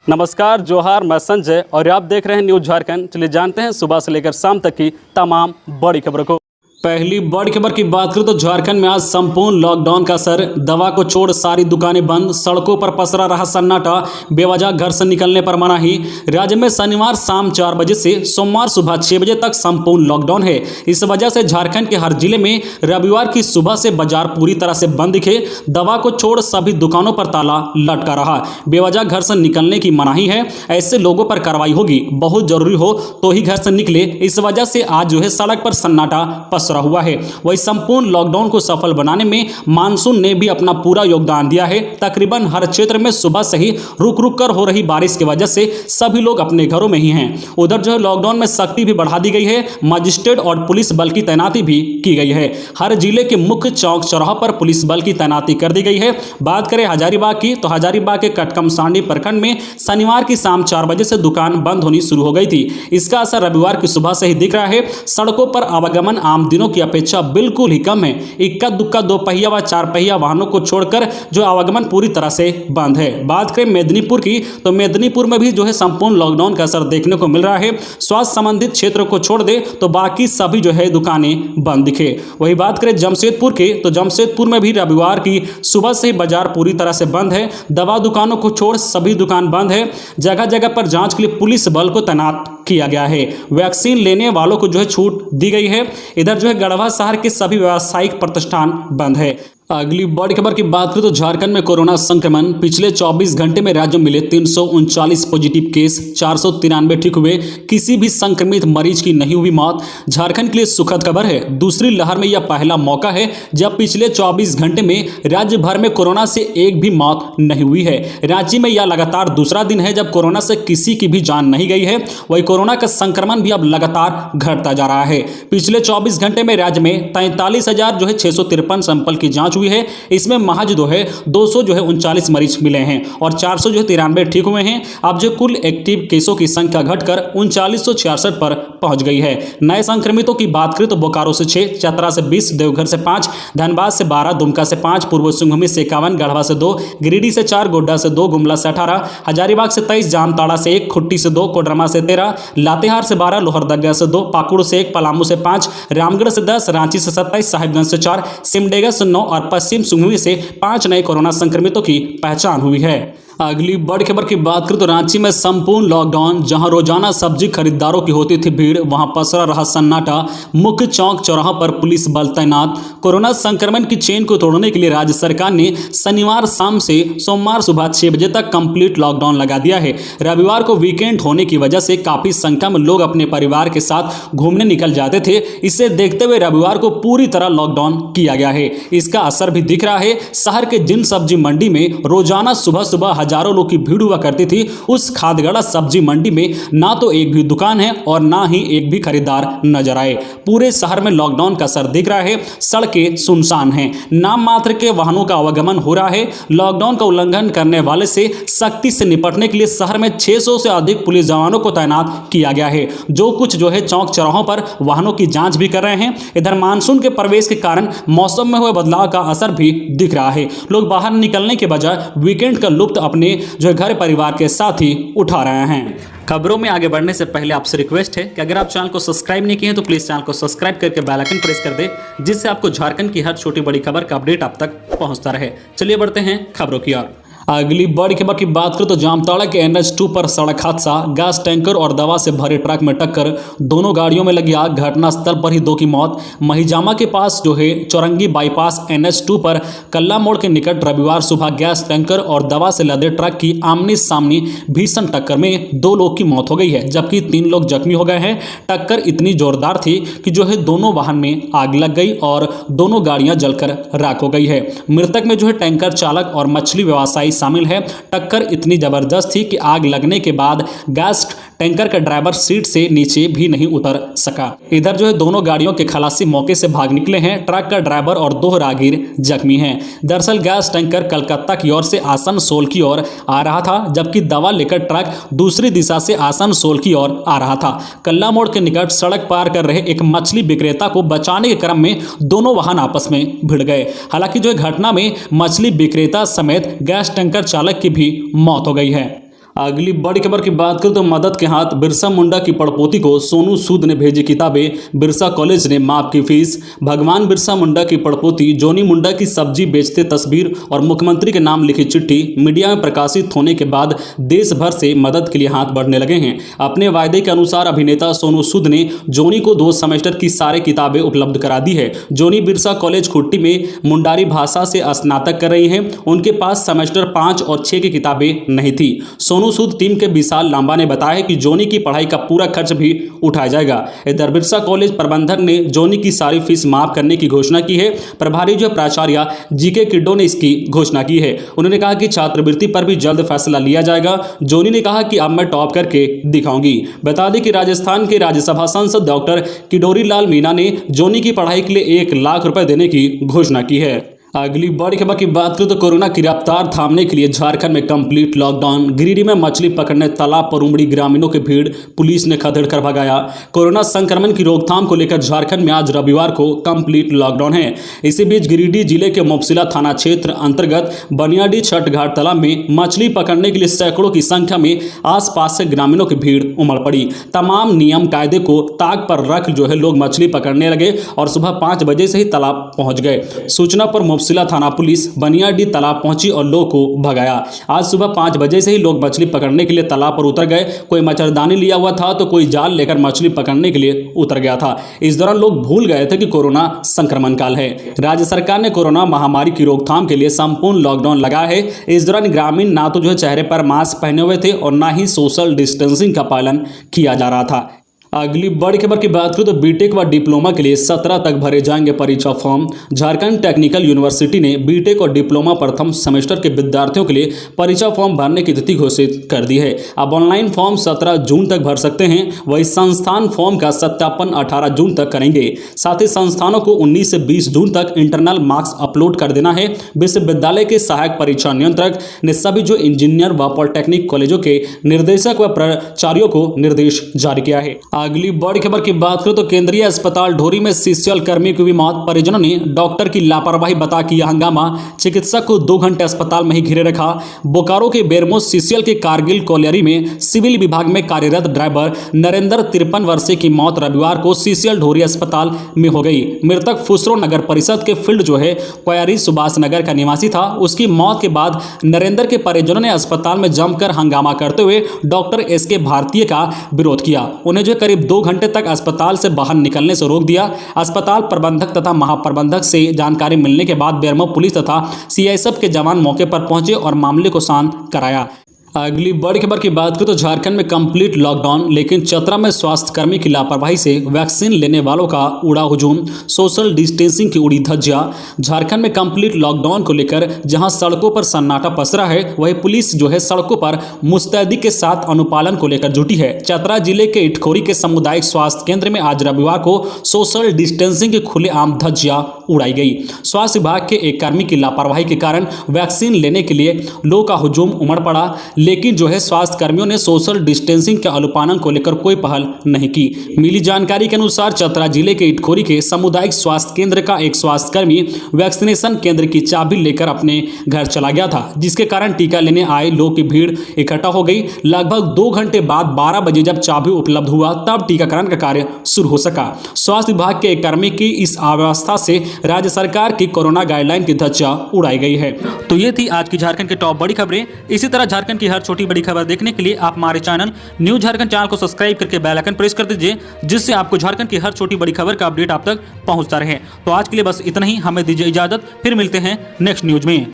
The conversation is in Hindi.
नमस्कार, जोहार। मैं संजय और आप देख रहे हैं न्यूज झारखंड। चलिए जानते हैं सुबह से लेकर शाम तक की तमाम बड़ी खबरों को। पहली बड़ी खबर की बात करूं तो झारखंड में आज संपूर्ण लॉकडाउन का असर। दवा को छोड़ सारी दुकानें बंद, सड़कों पर पसरा रहा सन्नाटा, बेवजह घर से निकलने पर मनाही। राज्य में शनिवार शाम 4 बजे से सोमवार सुबह 6 बजे तक संपूर्ण लॉकडाउन है। इस वजह से झारखंड के हर जिले में रविवार की सुबह से बाजार पूरी तरह से बंद दिखे। दवा को छोड़ सभी दुकानों पर ताला लटका रहा। बेवजह घर से निकलने की मनाही है। ऐसे लोगों पर कार्रवाई होगी। बहुत जरूरी हो तो ही घर से निकले। इस वजह से आज जो है सड़क पर सन्नाटा पसरा हुआ है। वही संपूर्ण लॉकडाउन को सफल बनाने में मानसून ने भी अपना पूरा योगदान दिया है। तकरीबन हर क्षेत्र में सुबह से ही रुक रुक कर हो रही बारिश की वजह से सभी लोग अपने घरों में ही हैं। उधर जो है लॉकडाउन में सख्ती भी बढ़ा दी गई है। मजिस्ट्रेट और पुलिस बल की तैनाती भी की गई है। हर जिले के मुख्य चौक चौराहों पर पुलिस बल की तैनाती कर दी गई है। बात करें हजारीबाग की तो हजारीबाग के कटकमसांडी प्रखंड में शनिवार की शाम 4 बजे से दुकान बंद होनी शुरू हो गई थी। इसका असर रविवार की सुबह से ही दिख रहा है। सड़कों पर आवागमन आम दिनों की अपेक्षा बिल्कुल ही कम है। इक्का दुक्का 2 पहिया व 4 पहिया वाहनों को छोड़कर जो आवागमन पूरी तरह से बंद है। बात करें मेदिनीपुर की तो मेदिनीपुर में भी जो है संपूर्ण लॉकडाउन का असर देखने को मिल रहा है। स्वास्थ्य संबंधित क्षेत्रों को छोड़ दे तो बाकी सभी जो है दुकानें बंद दिखे। वही बात करें जमशेदपुर के तो जमशेदपुर में भी रविवार की सुबह से बाजार पूरी तरह से बंद है। दवा दुकानों को छोड़ सभी दुकान बंद है। जगह जगह पर जांच के लिए पुलिस बल को तैनात किया गया है। वैक्सीन लेने वालों को जो है छूट दी गई है। इधर जो है गढ़वा शहर के सभी व्यावसायिक प्रतिष्ठान बंद है। अगली बड़ी खबर की बात करें तो झारखंड में कोरोना संक्रमण पिछले 24 घंटे में राज्य में मिले 339 पॉजिटिव केस, 493 ठीक हुए। किसी भी संक्रमित मरीज की नहीं हुई मौत। झारखंड के लिए सुखद खबर है। दूसरी लहर में यह पहला मौका है जब पिछले 24 घंटे में राज्य भर में कोरोना से एक भी मौत नहीं हुई है। रांची में यह लगातार दूसरा दिन है जब कोरोना से किसी की भी जान नहीं गई है। वही कोरोना का संक्रमण भी अब लगातार घटता जा रहा है। पिछले 24 घंटे में राज्य में 43,653 सैंपल की जांच हुई है। इसमें महज जो है 239 मरीज मिले हैं और 493 ठीक हुए हैं। अब जो कुल एक्टिव केसों की संख्या घटकर 3966 पर पहुंच गई है। नए संक्रमितों की बात करें तो बोकारो से 6, चतरा से 20, देवघर से 5, धनबाद से 12, दुमका से 5, पूर्व सिंहभूम से 51, गढ़वा से 2, गिरिडीह से 4, गोड्डा से 2, गुमला से 18, हजारीबाग से 23, जामताड़ा से 1, खुट्टी से 2, कोडरमा से 13, लातेहार से 12, लोहरदगा से 2, पाकुड़ से 1, पलामू से 5, रामगढ़ से 10, रांची से 27, साहिबगंज से 4, सिमडेगा से 9 और पश्चिम सिंहभूम से 5 नए कोरोना संक्रमितों की पहचान हुई है। अगली बड़ी खबर की बात करें तो रांची में संपूर्ण लॉकडाउन। जहां रोजाना सब्जी खरीदारों की होती थी भीड़, वहां पसरा रहा सन्नाटा। मुख्य चौक चौराहों पर पुलिस बल तैनात। कोरोना संक्रमण की चेन को तोड़ने के लिए राज्य सरकार ने शनिवार शाम से सोमवार सुबह 6 बजे तक कंप्लीट लॉकडाउन लगा दिया है। रविवार को वीकेंड होने की वजह से काफी संख्या में लोग अपने परिवार के साथ घूमने निकल जाते थे। इसे देखते हुए रविवार को पूरी तरह लॉकडाउन किया गया है। इसका असर भी दिख रहा है। शहर के जिन सब्जी मंडी में रोजाना सुबह सुबह हजारों लोग की भीड़ हुआ करती थी, उस खादगड़ा सब्जी मंडी में ना तो एक भी दुकान है और ना ही एक भी खरीदार नजर आए। पूरे शहर में लॉकडाउन का असर दिख रहा है। सड़कें सुनसान हैं। नाम मात्र के वाहनों का आवागमन हो रहा है। लॉकडाउन का उल्लंघन करने वाले से सख्ती से निपटने के लिए शहर में 600 से अधिक पुलिस जवानों को तैनात किया गया है, जो कुछ जो है चौक चौराहों पर वाहनों की जांच भी कर रहे हैं। इधर मानसून के प्रवेश के कारण मौसम में हुए बदलाव का असर भी दिख रहा है। लोग बाहर निकलने के बजाय वीकेंड का लुत्फ अपने जो घर परिवार के साथ ही उठा रहे हैं। खबरों में आगे बढ़ने से पहले आपसे रिक्वेस्ट है कि अगर आप चैनल को सब्सक्राइब नहीं किए हैं तो प्लीज़ चैनल को सब्सक्राइब करके बेल आइकन प्रेस कर दे, जिससे आपको झारखंड की हर छोटी बड़ी खबर का अपडेट आप तक पहुंचता रहे। चलिए बढ़ते हैं खबरों की ओर। अगली बड़ी खबर की बात करें तो जामताड़ा के NH2 पर सड़क हादसा। गैस टैंकर और दवा से भरे ट्रक में टक्कर, दोनों गाड़ियों में लगी आग। घटनास्थल पर ही 2 की मौत। महिजामा के पास जो है चौरंगी बाईपास NH2 पर कल्ला मोड़ के निकट रविवार सुबह गैस टैंकर और दवा से लदे ट्रक की आमने सामने भीषण टक्कर में 2 लोग की मौत हो गई है, जबकि 3 लोग जख्मी हो गए हैं। टक्कर इतनी जोरदार थी कि जो है दोनों वाहन में आग लग गई और दोनों गाड़ियां जलकर राख हो गई है। मृतक में जो है टैंकर चालक और मछली व्यवसायी शामिल है। टक्कर इतनी जबरदस्त थी कि आग लगने के बाद गैस टैंकर का ड्राइवर सीट से नीचे भी नहीं उतर सका। इधर जो है दोनों गाड़ियों के खलासी मौके से भाग निकले हैं। ट्रक का ड्राइवर और 2 राहगीर जख्मी हैं। दरअसल गैस टैंकर कलकत्ता की ओर से आसनसोल की ओर आ रहा था, जबकि दवा लेकर ट्रक दूसरी दिशा से आसनसोल की ओर आ रहा था। कल्ला मोड़ के निकट सड़क पार कर रहे एक मछली विक्रेता को बचाने के क्रम में दोनों वाहन आपस में भिड़ गए। हालांकि जो घटना में मछली विक्रेता समेत गैस टैंकर चालक की भी मौत हो गई है। अगली बड़ी खबर की बात करें तो मदद के हाथ बिरसा मुंडा की पड़पोती को सोनू सूद ने भेजी किताबें, बिरसा कॉलेज ने माफ की फीस। भगवान बिरसा मुंडा की पड़पोती जोनी मुंडा की सब्जी बेचते तस्वीर और मुख्यमंत्री के नाम लिखी चिट्ठी मीडिया में प्रकाशित होने के बाद देश भर से मदद के लिए हाथ बढ़ने लगे हैं। अपने वायदे के अनुसार अभिनेता सोनू सूद ने जोनी को 2 सेमेस्टर की सारी किताबें उपलब्ध करा दी है। जोनी बिरसा कॉलेज खुट्टी में मुंडारी भाषा से स्नातक कर रही हैं। उनके पास सेमेस्टर 5 और 6 की किताबें नहीं थी। सोनू सूद टीम के विशाल लांबा ने बताया कि जोनी की पढ़ाई का पूरा खर्च भी उठाया जाएगा। इधर बिरसा कॉलेज प्रबंधक ने जोनी की सारी फीस माफ करने की घोषणा की है। प्रभारी जो प्राचार्य जीके किड्डो ने इसकी घोषणा की है। उन्होंने कहा कि छात्रवृत्ति पर भी जल्द फैसला लिया जाएगा। जोनी ने कहा कि अब मैं टॉप करके दिखाऊंगी। बता दें कि राजस्थान के राज्यसभा सांसद डॉक्टर किडोरी लाल मीणा ने जोनी की पढ़ाई के लिए 1 लाख रुपए देने की घोषणा की है। अगली बड़ी खबर की बात करें तो कोरोना की रफ्तार थामने के लिए झारखंड में कंप्लीट लॉकडाउन। गिरिडीह में मछली पकड़ने तालाब पर उमड़ी ग्रामीणों की भीड़, पुलिस ने खदेड़ कर भगाया। कोरोना संक्रमण की रोकथाम को लेकर झारखंड में आज रविवार को कंप्लीट लॉकडाउन है। इसी बीच गिरिडीह जिले के मुफस्सिला थाना क्षेत्र अंतर्गत बनियाडी छठ घाट तालाब में मछली पकड़ने के लिए सैकड़ों की संख्या में आसपास से ग्रामीणों की भीड़ उमड़ पड़ी। तमाम नियम कायदे को ताक पर रख लोग मछली पकड़ने लगे और सुबह 5 बजे से ही तालाब पहुंच गए। सूचना पर मुफस्सिला थाना पुलिस बनियाडी तालाब पहुंची और लोगों को भगाया। आज सुबह 5 बजे से ही लोग मछली पकड़ने के लिए तालाब पर उतर गए। कोई मच्छरदानी लिया हुआ था तो कोई जाल लेकर मछली पकड़ने के लिए उतर गया था। इस दौरान लोग भूल गए थे कि कोरोना संक्रमण काल है। राज्य सरकार ने कोरोना महामारी की रोकथाम के लिए संपूर्ण लॉकडाउन लगाया है। इस दौरान ग्रामीण ना तो चेहरे पर मास्क पहने हुए थे और ना ही सोशल डिस्टेंसिंग का पालन किया जा रहा था। अगली बड़ी खबर की बात करें तो बीटेक व डिप्लोमा के लिए 17 तक भरे जाएंगे परीक्षा फॉर्म। झारखंड टेक्निकल यूनिवर्सिटी ने बीटेक और डिप्लोमा प्रथम सेमेस्टर के विद्यार्थियों के लिए परीक्षा फॉर्म भरने की तिथि घोषित कर दी है। अब ऑनलाइन फॉर्म 17 जून तक भर सकते हैं। वही संस्थान फॉर्म का सत्यापन 18 जून तक करेंगे। साथ ही संस्थानों को 19 से 20 जून तक इंटरनल मार्क्स अपलोड कर देना है। विश्वविद्यालय के सहायक परीक्षा नियंत्रक ने सभी जो इंजीनियर व पॉलिटेक्निक कॉलेजों के निर्देशक व प्राचार्यों को निर्देश जारी किया है। अगली बड़ी खबर की बात करें तो केंद्रीय अस्पताल ढोरी में सीसीएल कर्मी की हुई मौत। परिजनों ने डॉक्टर की लापरवाही बता किया हंगामा। चिकित्सक को 2 घंटे अस्पताल में ही घिरे रखा। बोकारो के बेरमो सीसीएल के कारगिल कोलियरी में सिविल विभाग में कार्यरत ड्राइवर नरेंद्र 53 वर्षीय की मौत रविवार को सीसीएल ढोरी अस्पताल में हो गई। मृतक फुसरो नगर परिषद के फील्ड कोयरी सुभाष नगर का निवासी था। उसकी मौत के बाद नरेंद्र के परिजनों ने अस्पताल में जमकर हंगामा करते हुए डॉक्टर एसके भारतीय का विरोध किया। उन्हें करीब 2 घंटे तक अस्पताल से बाहर निकलने से रोक दिया। अस्पताल प्रबंधक तथा महाप्रबंधक से जानकारी मिलने के बाद बेरमो पुलिस तथा सीआईएसएफ के जवान मौके पर पहुंचे और मामले को शांत कराया। अगली बड़ी खबर की बात करें तो झारखंड में कंप्लीट लॉकडाउन, लेकिन चतरा में स्वास्थ्यकर्मी की लापरवाही से वैक्सीन लेने वालों का उड़ा हुजूम, सोशल डिस्टेंसिंग की उड़ी धज्जियां। झारखंड में कंप्लीट लॉकडाउन को लेकर जहां सड़कों पर सन्नाटा पसरा है, वहीं पुलिस सड़कों पर मुस्तैदी के साथ अनुपालन को लेकर जुटी है। चतरा जिले के इटखोरी के सामुदायिक स्वास्थ्य केंद्र में आज रविवार को सोशल डिस्टेंसिंग की खुलेआम धज्जियां उड़ाई गई। स्वास्थ्य विभाग के एक कर्मी की लापरवाही के कारण वैक्सीन लेने के लिए लोगों का हुजूम उमड़ पड़ा, लेकिन स्वास्थ्य कर्मियों ने सोशल डिस्टेंसिंग के अनुपालन को लेकर कोई पहल नहीं की। मिली जानकारी के अनुसार चतरा जिले के इटखोरी के सामुदायिक स्वास्थ्य केंद्र का एक स्वास्थ्यकर्मी वैक्सीनेशन केंद्र की चाबी लेकर अपने घर चला गया था, जिसके कारण टीका लेने आए लोग की भीड़ इकट्ठा हो गई। लगभग 2 घंटे बाद 12 बजे जब चाबी उपलब्ध हुआ तब टीकाकरण का कार्य शुरू हो सका। स्वास्थ्य विभाग के एक कर्मी की इस अव्यवस्था से राज्य सरकार की कोरोना गाइडलाइन की धज्जियां उड़ाई गई है। तो ये थी आज की झारखंड की टॉप बड़ी खबरें। इसी तरह झारखंड की हर छोटी बड़ी खबर देखने के लिए आप हमारे चैनल न्यू झारखंड चैनल को सब्सक्राइब करके बेल आइकन प्रेस कर दीजिए, जिससे आपको झारखंड की हर छोटी बड़ी खबर का अपडेट आप तक पहुंचता रहे। तो आज के लिए बस इतना ही, हमें दीजिए इजाजत, फिर मिलते हैं नेक्स्ट न्यूज में।